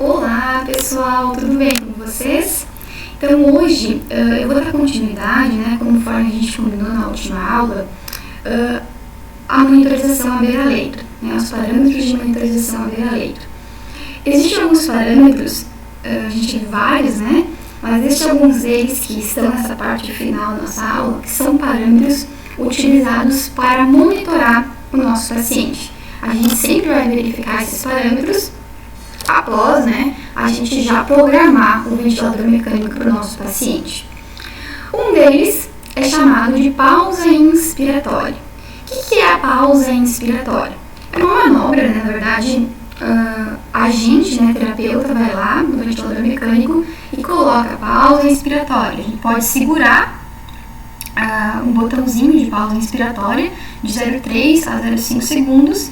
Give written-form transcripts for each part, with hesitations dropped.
Olá pessoal, tudo bem com vocês? Então hoje eu vou dar continuidade, conforme a gente combinou na última aula, a monitorização à beira-leito, os parâmetros de monitorização à beira-leito. Existem alguns parâmetros, a gente tem vários, mas existem alguns deles que estão nessa parte final da nossa aula, que são parâmetros utilizados para monitorar o nosso paciente. A gente sempre vai verificar esses parâmetros após, a gente já programar o ventilador mecânico para o nosso paciente. Um deles é chamado de pausa inspiratória. O que é a pausa inspiratória? É uma manobra, na verdade, a gente, terapeuta, vai lá no ventilador mecânico e coloca a pausa inspiratória. A gente pode segurar um botãozinho de pausa inspiratória de 0,3 a 0,5 segundos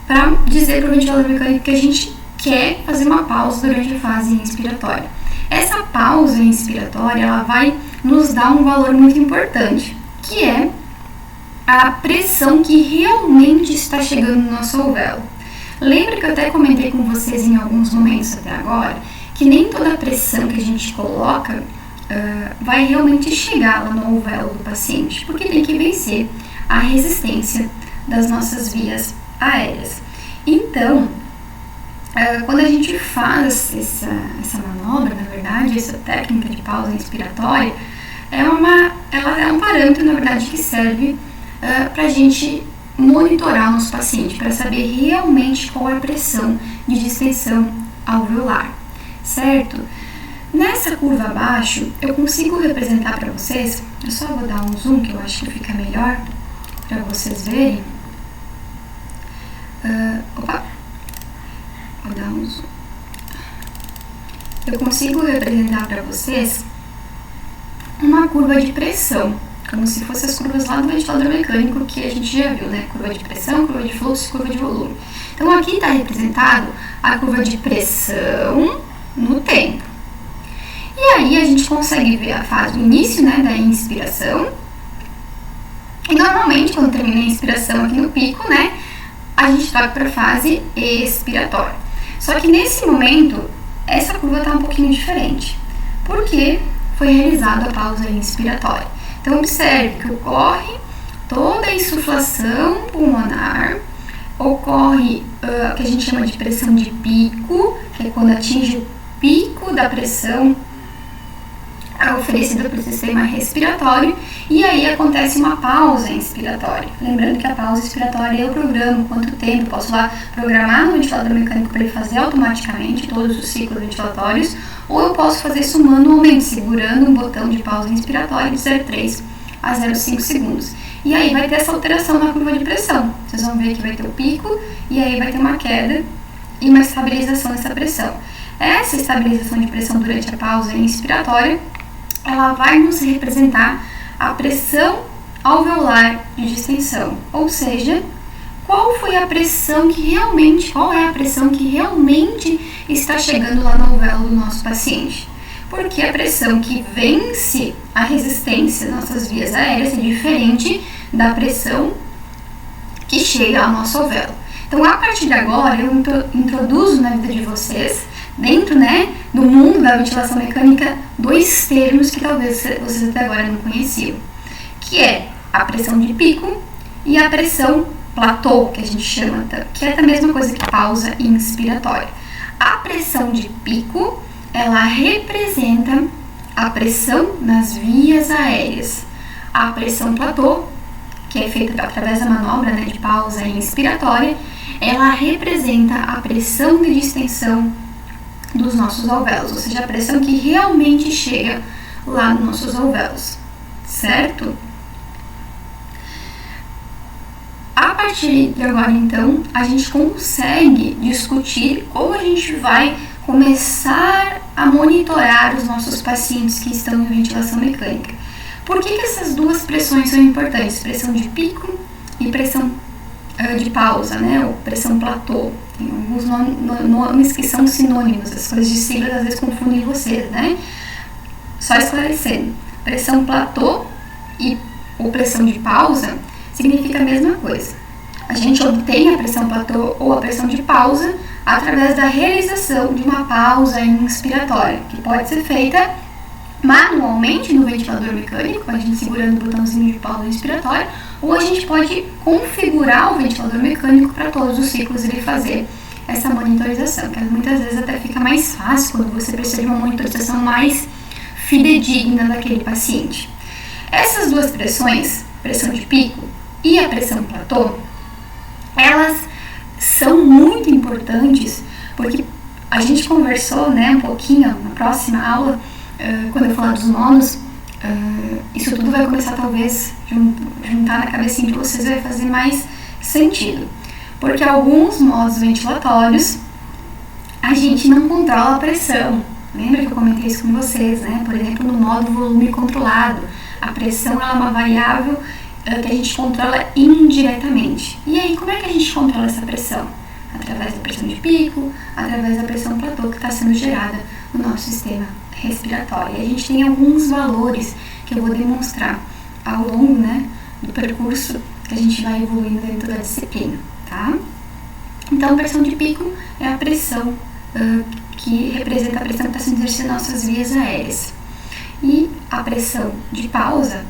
para dizer para o ventilador mecânico que a gente quer fazer uma pausa durante a fase inspiratória. Essa pausa inspiratória ela vai nos dar um valor muito importante, que é a pressão que realmente está chegando no nosso alvéolo. Lembra que eu até comentei com vocês em alguns momentos até agora, que nem toda a pressão que a gente coloca vai realmente chegar lá no alvéolo do paciente, porque tem que vencer a resistência das nossas vias aéreas. Então, quando a gente faz essa manobra, na verdade, essa técnica de pausa inspiratória, ela é um parâmetro, na verdade, que serve para a gente monitorar o nosso paciente, para saber realmente qual é a pressão de distensão alveolar, certo? Nessa curva abaixo, eu consigo representar para vocês, eu só vou dar um zoom, que eu acho que fica melhor para vocês verem. Vou dar um zoom. Eu consigo representar para vocês uma curva de pressão, como se fossem as curvas lá do ventilador mecânico que a gente já viu, Curva de pressão, curva de fluxo e curva de volume. Então aqui está representado a curva de pressão no tempo. E aí a gente consegue ver a fase, o início, da inspiração. E normalmente quando termina a inspiração aqui no pico, a gente troca para a fase expiratória. Só que nesse momento, essa curva está um pouquinho diferente, porque foi realizada a pausa inspiratória. Então, observe que ocorre toda a insuflação pulmonar, ocorre o que a gente chama de pressão de pico, que é quando atinge o pico da pressão oferecida para o sistema respiratório, e aí acontece uma pausa inspiratória. Lembrando que a pausa inspiratória eu programo quanto tempo, posso lá programar no ventilador mecânico para ele fazer automaticamente todos os ciclos ventilatórios, ou eu posso fazer isso manualmente, segurando um botão de pausa inspiratória de 0,3 a 0,5 segundos. E aí vai ter essa alteração na curva de pressão. Vocês vão ver que vai ter o pico, e aí vai ter uma queda e uma estabilização dessa pressão. Essa estabilização de pressão durante a pausa inspiratória ela vai nos representar a pressão alveolar de distensão, ou seja, qual é a pressão que realmente está chegando lá no alvéolo do nosso paciente. Porque a pressão que vence a resistência das nossas vias aéreas é diferente da pressão que chega ao nosso alvéolo. Então, a partir de agora, eu introduzo na vida de vocês, dentro do mundo da ventilação mecânica, dois termos que talvez vocês até agora não conheciam, que é a pressão de pico e a pressão platô, que a gente chama, que é a mesma coisa que pausa inspiratória. A pressão de pico, ela representa a pressão nas vias aéreas. A pressão platô, que é feita através da manobra de pausa inspiratória, ela representa a pressão de distensão dos nossos alvéolos, ou seja, a pressão que realmente chega lá nos nossos alvéolos, certo? A partir de agora, então, a gente consegue discutir como a gente vai começar a monitorar os nossos pacientes que estão em ventilação mecânica. Por que essas duas pressões são importantes? Pressão de pico e pressão de pausa, ou pressão platô. Tem alguns nomes que são sinônimos, as coisas de siglas às vezes confundem vocês, Só esclarecendo, pressão platô ou pressão de pausa significa a mesma coisa. A gente obtém a pressão platô ou a pressão de pausa através da realização de uma pausa inspiratória, que pode ser feita manualmente no ventilador mecânico, a gente segurando o botãozinho de pausa inspiratória, ou a gente pode configurar o ventilador mecânico para todos os ciclos ele fazer essa monitorização, que muitas vezes até fica mais fácil quando você precisa de uma monitorização mais fidedigna daquele paciente. Essas duas pressões, pressão de pico e a pressão platô, elas são muito importantes, porque a gente conversou, né, um pouquinho na próxima aula, quando eu falar dos modos, isso tudo vai começar talvez juntar na cabecinha de vocês, vai fazer mais sentido. Porque alguns modos ventilatórios a gente não controla a pressão. Lembra que eu comentei isso com vocês, né? Por exemplo, no modo volume controlado, a pressão ela é uma variável que a gente controla indiretamente. E aí, como é que a gente controla essa pressão? Através da pressão de pico, através da pressão platô que está sendo gerada no nosso sistema respiratório. E a gente tem alguns valores que eu vou demonstrar ao longo, né, do percurso que a gente vai evoluindo dentro da disciplina, tá? Então, a pressão de pico é a pressão que representa a pressão que está sendo exercida nas nossas vias aéreas. E a pressão de pausa,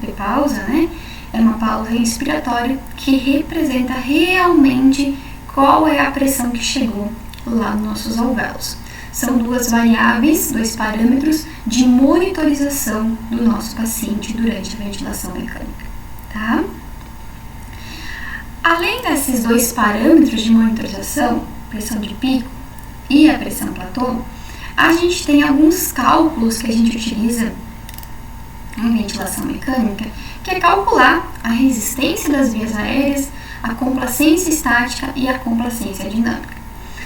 né, é uma pausa inspiratória que representa realmente qual é a pressão que chegou lá nos nossos alvéolos. São duas variáveis, dois parâmetros de monitorização do nosso paciente durante a ventilação mecânica, tá? Além desses dois parâmetros de monitorização, pressão de pico e a pressão platô, a gente tem alguns cálculos que a gente utiliza em ventilação mecânica, que é calcular a resistência das vias aéreas, a complacência estática e a complacência dinâmica.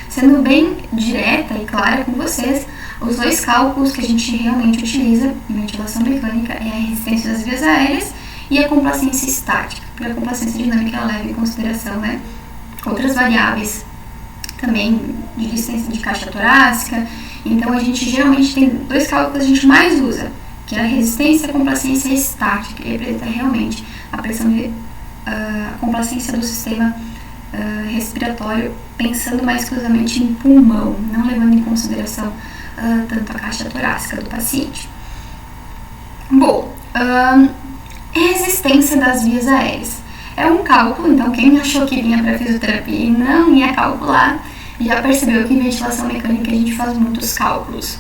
Sendo bem direta e clara com vocês, os dois cálculos que a gente realmente utiliza em ventilação mecânica é a resistência das vias aéreas e a complacência estática, porque a complacência dinâmica ela leva em consideração, né, outras variáveis também de resistência de caixa torácica. Então a gente geralmente tem dois cálculos que a gente mais usa, que é a resistência e a complacência estática, que representa realmente a pressão de a complacência do sistema respiratório, pensando mais exclusivamente em pulmão, não levando em consideração tanto a caixa torácica do paciente. Bom, resistência das vias aéreas. É um cálculo, então quem achou que vinha para fisioterapia e não ia calcular, já percebeu que em ventilação mecânica a gente faz muitos cálculos.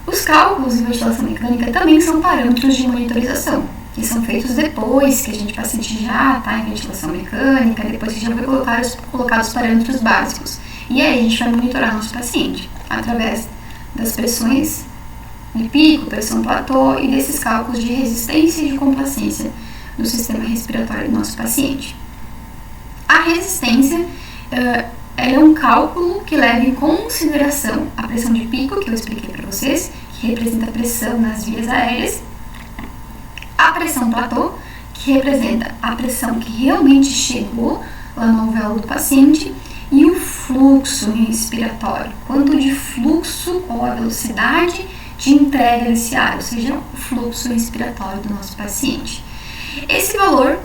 Os cálculos em ventilação mecânica também são parâmetros de monitorização, que são feitos depois que o paciente já está em ventilação mecânica, depois que já foi colocar os parâmetros básicos. E aí a gente vai monitorar nosso paciente através das pressões de pico, pressão platô e desses cálculos de resistência e de complacência do sistema respiratório do nosso paciente. A resistência é um cálculo que leva em consideração a pressão de pico, que eu expliquei para vocês, que representa a pressão nas vias aéreas, a pressão platô, que representa a pressão que realmente chegou lá no alvéolo do paciente, e o fluxo respiratório, quanto de fluxo ou a velocidade de entrega desse ar, ou seja, o fluxo respiratório do nosso paciente. Esse valor,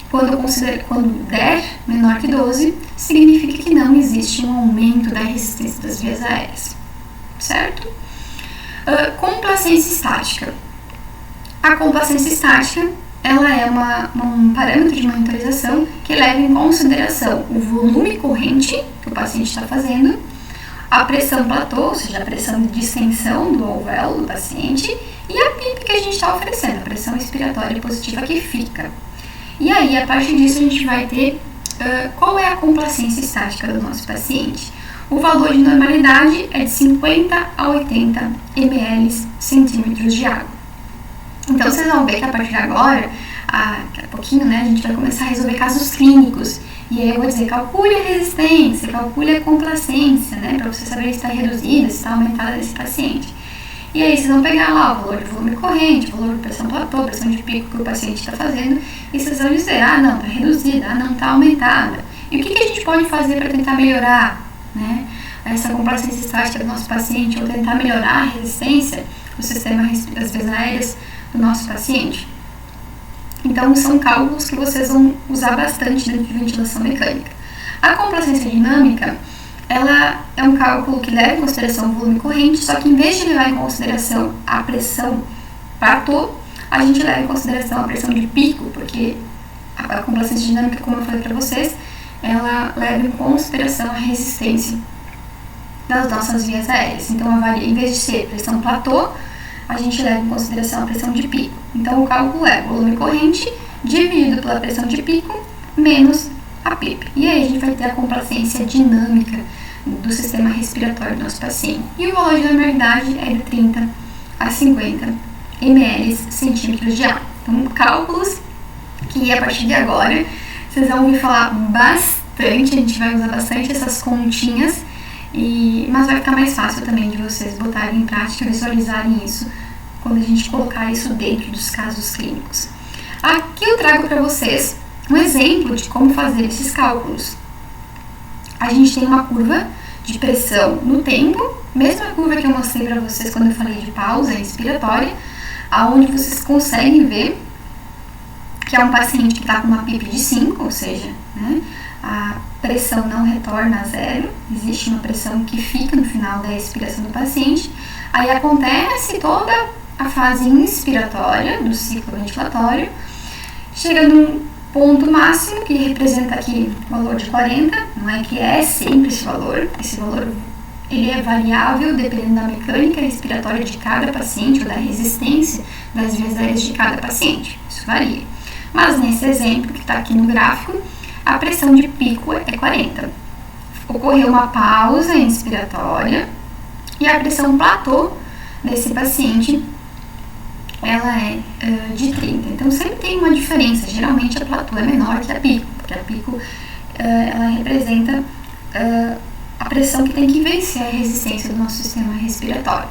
quando der menor que 12, significa que não existe um aumento da resistência das vias aéreas, certo? Complacência estática. A complacência estática, ela é um parâmetro de monitorização que leva em consideração o volume corrente que o paciente está fazendo, a pressão platô, ou seja, a pressão de distensão do alvéolo do paciente, e a PIP que a gente está oferecendo, a pressão respiratória positiva que fica. E aí, a partir disso, a gente vai ter qual é a complacência estática do nosso paciente. O valor de normalidade é de 50 a 80 ml centímetros de água. Então, vocês vão ver que a partir de agora, daqui a pouquinho, né, a gente vai começar a resolver casos clínicos. E aí eu vou dizer, calcule a resistência, calcule a complacência, né, para você saber se está reduzida, se está aumentada nesse paciente. E aí vocês vão pegar lá o valor de volume corrente, o valor de pressão platô, pressão de pico que o paciente está fazendo, e vocês vão dizer, não, está reduzida, não está aumentada. E o que a gente pode fazer para tentar melhorar, né, essa complacência estática do nosso paciente, ou tentar melhorar a resistência do sistema das vias aéreas do nosso paciente? Então, Então, são cálculos que vocês vão usar bastante dentro de ventilação mecânica. A complacência dinâmica, ela é um cálculo que leva em consideração o volume corrente, só que em vez de levar em consideração a pressão platô, a gente leva em consideração a pressão de pico, porque a complacência dinâmica, como eu falei para vocês, ela leva em consideração a resistência das nossas vias aéreas. Então, em vez de ser pressão platô, a gente leva em consideração a pressão de pico. Então, o cálculo é volume corrente dividido pela pressão de pico menos a PIP. E aí a gente vai ter a complacência dinâmica do sistema respiratório do nosso paciente. E o valor de normalidade é de 30 a 50 ml centímetros de ar. Então, cálculos que a partir de agora vocês vão ouvir falar bastante, a gente vai usar bastante essas continhas, mas vai ficar mais fácil também de vocês botarem em prática, visualizarem isso quando a gente colocar isso dentro dos casos clínicos. Aqui eu trago para vocês um exemplo de como fazer esses cálculos. A gente tem uma curva de pressão no tempo, mesma curva que eu mostrei para vocês quando eu falei de pausa inspiratória, aonde vocês conseguem ver que é um paciente que está com uma PIP de 5, ou seja, né, a pressão não retorna a zero, existe uma pressão que fica no final da expiração do paciente. Aí acontece toda a fase inspiratória do ciclo ventilatório, chega num ponto máximo, que representa aqui o valor de 40, não é que é sempre esse valor ele é variável dependendo da mecânica respiratória de cada paciente ou da resistência das vias aéreas de cada paciente, isso varia. Mas nesse exemplo que está aqui no gráfico, a pressão de pico é 40. Ocorreu uma pausa inspiratória e a pressão platô desse paciente ela é de 30. Então sempre tem uma diferença, geralmente a platô é menor que a pico, porque a pico ela representa a pressão que tem que vencer a resistência do nosso sistema respiratório.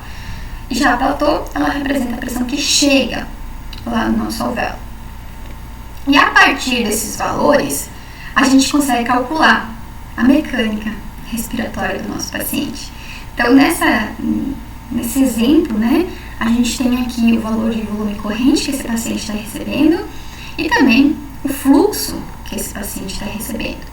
E já a platô, ela representa a pressão que chega lá no nosso alvéolo. E a partir desses valores, a gente consegue calcular a mecânica respiratória do nosso paciente. Então, nesse exemplo, né, a gente tem aqui o valor de volume corrente que esse paciente está recebendo e também o fluxo que esse paciente está recebendo.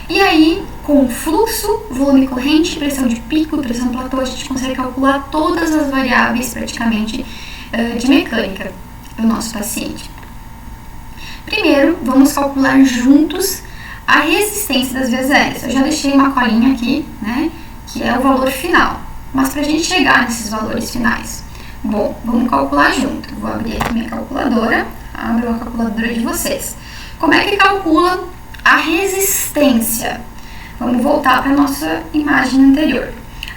E aí, com fluxo, volume corrente, pressão de pico e pressão platô, a gente consegue calcular todas as variáveis praticamente de mecânica do nosso paciente. Primeiro, vamos calcular juntos a resistência das vias aéreas. Eu já deixei uma colinha aqui, né, que é o valor final. Mas para a gente chegar nesses valores finais, bom, vamos calcular junto. Vou abrir aqui minha calculadora, abro a calculadora de vocês. Como é que calcula a resistência? Vamos voltar para a nossa imagem anterior.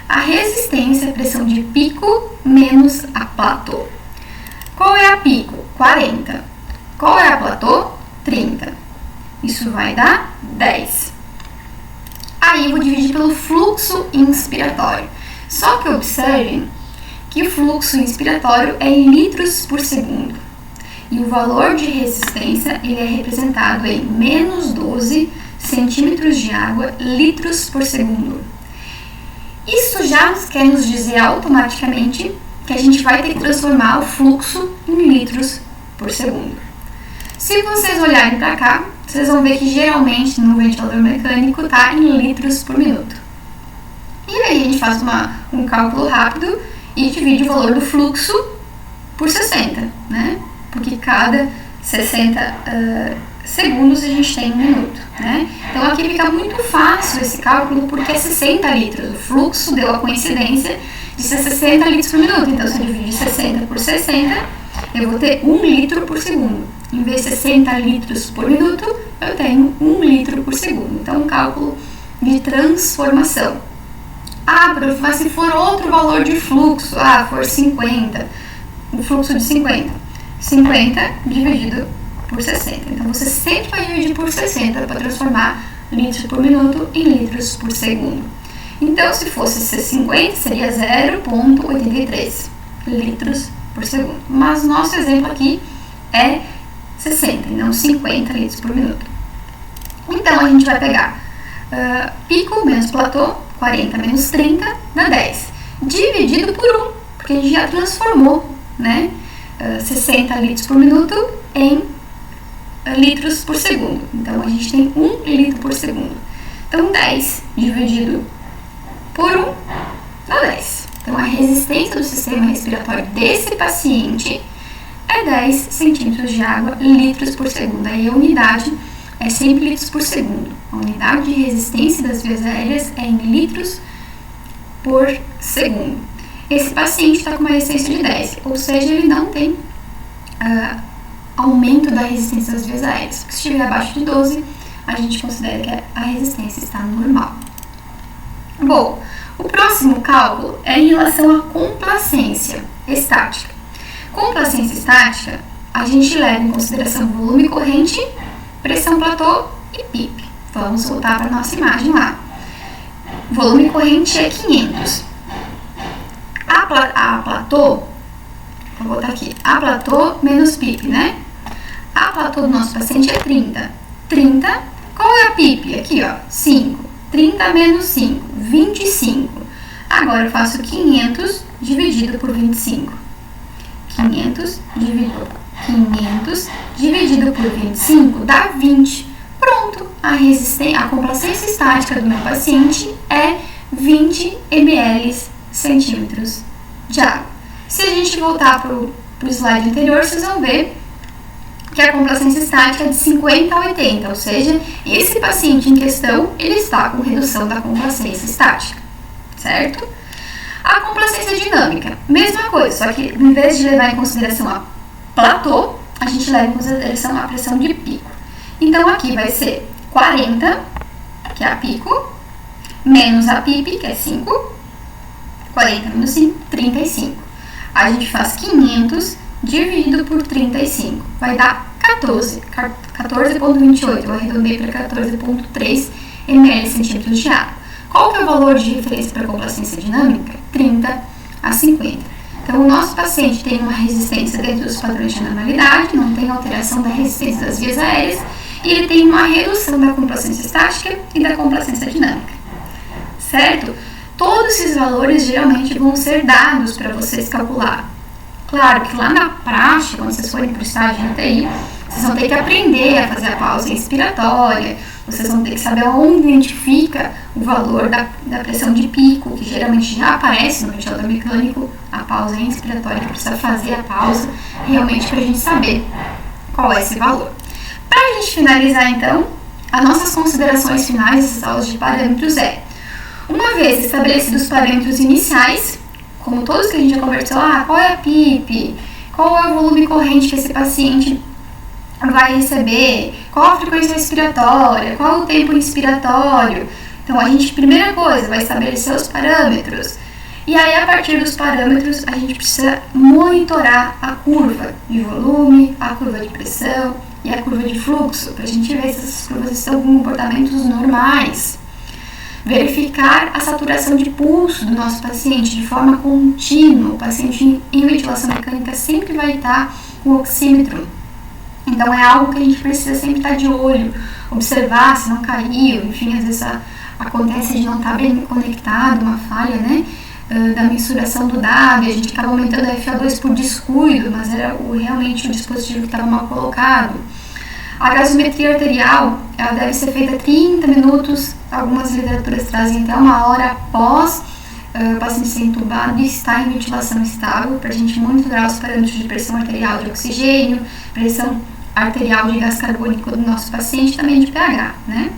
A resistência é a pressão de pico menos a platô. Qual é a pico? 40. Qual é a platô? 30. Isso vai dar 10. Aí eu vou dividir pelo fluxo inspiratório. Só que observem que o fluxo inspiratório é em litros por segundo. E o valor de resistência ele é representado em menos 12 centímetros de água litros por segundo. Isso já quer nos dizer automaticamente que a gente vai ter que transformar o fluxo em litros por segundo. Se vocês olharem para cá, vocês vão ver que geralmente no ventilador mecânico está em litros por minuto. E aí a gente faz um cálculo rápido e divide o valor do fluxo por 60, né? Porque cada 60 segundos a gente tem um minuto, né? Então aqui fica muito fácil esse cálculo porque é 60 litros. O fluxo deu a coincidência de ser 60 litros por minuto. Então se eu dividir 60 por 60, eu vou ter 1 litro por segundo. Em vez de 60 litros por minuto, eu tenho 1 litro por segundo. Então um cálculo de transformação. Prof, mas se for outro valor de fluxo, for 50, o fluxo de 50 dividido por 60. Então você sempre vai dividir por 60 para transformar litros por minuto em litros por segundo. Então se fosse 50, seria 0,83 litros por segundo. Mas nosso exemplo aqui é 60 e não 50 litros por minuto. Então a gente vai pegar pico menos platô, 40 menos 30 dá 10, dividido por 1, porque a gente já transformou, né, 60 litros por minuto em litros por segundo. Então, a gente tem 1 litro por segundo. Então, 10 dividido por 1 dá 10. Então, a resistência do sistema respiratório desse paciente é 10 centímetros de água, litros por segundo. Aí a unidade é sempre litros por segundo. A unidade de resistência das vias aéreas é em litros por segundo. Esse paciente está com uma resistência de 10, ou seja, ele não tem aumento da resistência das vias aéreas. Se estiver abaixo de 12, a gente considera que a resistência está normal. Bom, o próximo cálculo é em relação à complacência estática. Complacência estática, a gente leva em consideração volume corrente, pressão platô e PIP. Vamos voltar para a nossa imagem lá. Volume corrente é 500. A platô, vou botar aqui, a platô menos PIP, né? A platô do nosso paciente é 30. 30, qual é a PIP? Aqui, ó, 5. 30 menos 5, 25. Agora eu faço 500 dividido por 25. 500 dividido por 25 dá 20. Pronto, a complacência estática do meu paciente é 20 ml centímetros de água. Se a gente voltar para o slide anterior, vocês vão ver que a complacência estática é de 50 a 80, ou seja, esse paciente em questão, ele está com redução da complacência estática, certo? A complacência dinâmica, mesma coisa, só que em vez de levar em consideração a platô, a gente leva em consideração a pressão de pico. Então aqui vai ser 40, que é a pico, menos a PIP, que é 5, 40 menos 5, 35. A gente faz 500 dividido por 35, vai dar 14,28, eu arredondei para 14,3 ml centímetros de água. Qual que é o valor de referência para a complacência dinâmica? 30 a 50. Então, o nosso paciente tem uma resistência dentro dos padrões de normalidade, não tem alteração da resistência das vias aéreas, e ele tem uma redução da complacência estática e da complacência dinâmica, certo? Todos esses valores geralmente vão ser dados para vocês calcular. Claro que lá na prática, quando vocês forem para o estágio de UTI, vocês vão ter que aprender a fazer a pausa inspiratória, vocês vão ter que saber onde identifica o valor da pressão de pico, que geralmente já aparece no ventilador mecânico, a pausa inspiratória, que precisa fazer a pausa realmente para a gente saber qual é esse valor. Para a gente finalizar então, as nossas considerações finais dessas aulas de parâmetros é: uma vez estabelecidos os parâmetros iniciais, como todos que a gente já conversou, qual é a PIP, qual é o volume corrente que esse paciente vai receber, qual a frequência respiratória, qual o tempo inspiratório. Então, a gente, primeira coisa, vai estabelecer os parâmetros. E aí, a partir dos parâmetros, a gente precisa monitorar a curva de volume, a curva de pressão e a curva de fluxo, para a gente ver se essas curvas estão com comportamentos normais. Verificar a saturação de pulso do nosso paciente de forma contínua. O paciente em ventilação mecânica sempre vai estar com o oxímetro. Então, é algo que a gente precisa sempre estar de olho, observar se não caiu, enfim, às vezes acontece de não estar bem conectado, uma falha, né, da mensuração do dado, e a gente acaba aumentando a FO2 por descuido, mas era realmente o dispositivo que estava mal colocado. A gasometria arterial, ela deve ser feita 30 minutos, algumas literaturas trazem até 1 hora após o paciente ser entubado e estar em ventilação estável, para a gente monitorar os parâmetros de pressão arterial de oxigênio, pressão arterial de gás carbônico do nosso paciente, também de pH, né?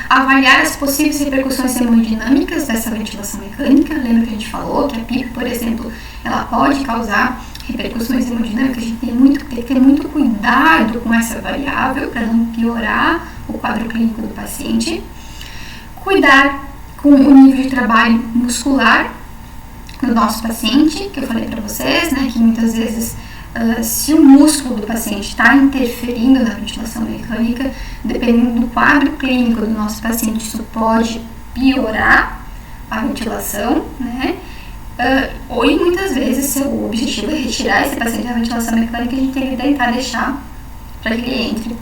Avaliar as possíveis repercussões hemodinâmicas dessa ventilação mecânica. Lembra que a gente falou que a PIP, por exemplo, ela pode causar repercussões hemodinâmicas. A gente tem que ter muito cuidado com essa variável para não piorar o quadro clínico do paciente. Cuidar com o nível de trabalho muscular do nosso paciente, que eu falei para vocês, né, que muitas vezes se o músculo do paciente está interferindo na ventilação mecânica, dependendo do quadro clínico do nosso paciente, isso pode piorar a ventilação, né? Ou muitas vezes, se o objetivo é retirar esse paciente da ventilação mecânica, a gente tem que tentar deixar para que ele entre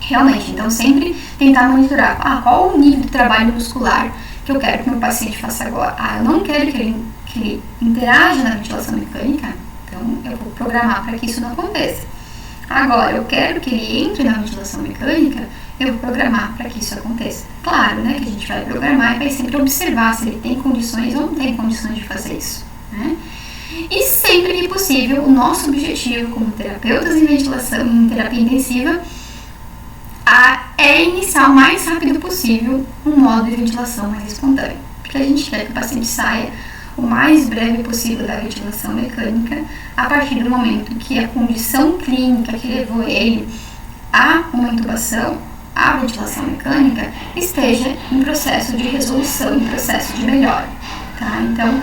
realmente. Então, sempre tentar monitorar qual o nível de trabalho muscular que eu quero que o meu paciente faça agora. Eu não quero que ele interaja na ventilação mecânica, então eu vou programar para que isso não aconteça. Agora, eu quero que ele entre na ventilação mecânica, eu vou programar para que isso aconteça. Claro, né, que a gente vai programar e vai sempre observar se ele tem condições ou não tem condições de fazer isso, né? E sempre que possível, o nosso objetivo como terapeutas em ventilação, em terapia intensiva, é iniciar o mais rápido possível um modo de ventilação mais espontâneo. Porque a gente quer que o paciente saia o mais breve possível da ventilação mecânica a partir do momento que a condição clínica que levou ele a uma intubação, a ventilação mecânica, esteja em processo de resolução, em processo de melhora. Tá? Então,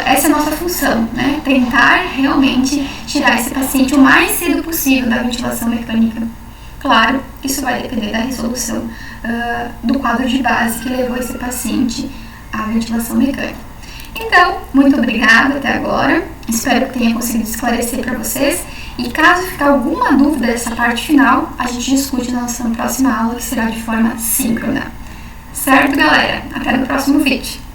essa é a nossa função, né? Tentar realmente tirar esse paciente o mais cedo possível da ventilação mecânica. Claro, isso vai depender da resolução do quadro de base que levou esse paciente à ventilação mecânica. Então, muito obrigada até agora. Espero que tenha conseguido esclarecer para vocês. E caso ficar alguma dúvida dessa parte final, a gente discute na nossa próxima aula, que será de forma síncrona. Certo, galera? Até no próximo vídeo.